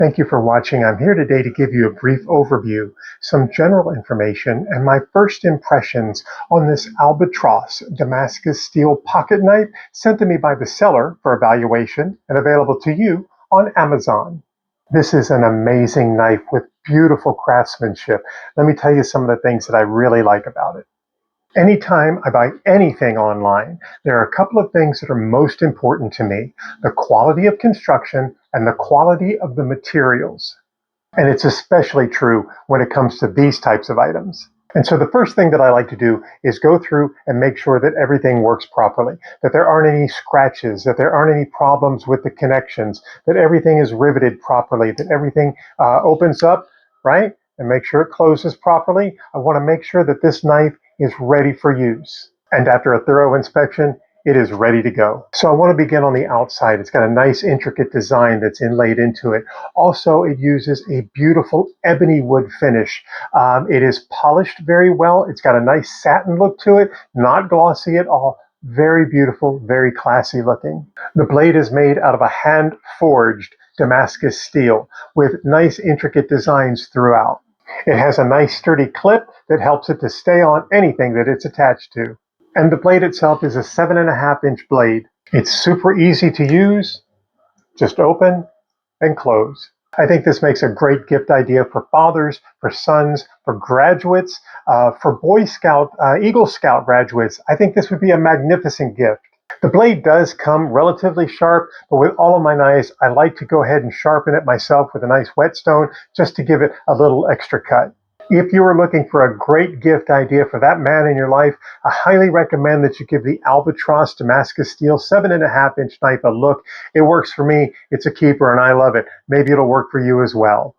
Thank you for watching. I'm here today to give you a brief overview, some general information, and my first impressions on this Albatross Damascus Steel pocket knife sent to me by the seller for evaluation and available to you on Amazon. This is an amazing knife with beautiful craftsmanship. Let me tell you some of the things that I really like about it. Anytime I buy anything online, there are a couple of things that are most important to me: the quality of construction and the quality of the materials. And it's especially true when it comes to these types of items. And so the first thing that I like to do is go through and make sure that everything works properly, that there aren't any scratches, that there aren't any problems with the connections, that everything is riveted properly, that everything opens up, right? And make sure it closes properly. I want to make sure that this knife is ready for use. And after a thorough inspection, it is ready to go. So I want to begin on the outside. It's got a nice intricate design that's inlaid into it. Also, it uses a beautiful ebony wood finish. It is polished very well. It's got a nice satin look to it, not glossy at all. Very beautiful, very classy looking. The blade is made out of a hand-forged Damascus steel with nice intricate designs throughout. It has a nice sturdy clip that helps it to stay on anything that it's attached to. And the blade itself is a 7.5-inch blade. It's super easy to use. Just open and close. I think this makes a great gift idea for fathers, for sons, for graduates, for Boy Scout, Eagle Scout graduates. I think this would be a magnificent gift. The blade does come relatively sharp, but with all of my knives, I like to go ahead and sharpen it myself with a nice whetstone just to give it a little extra cut. If you are looking for a great gift idea for that man in your life, I highly recommend that you give the Albatross Damascus Steel 7.5-inch knife a look. It works for me. It's a keeper, and I love it. Maybe it'll work for you as well.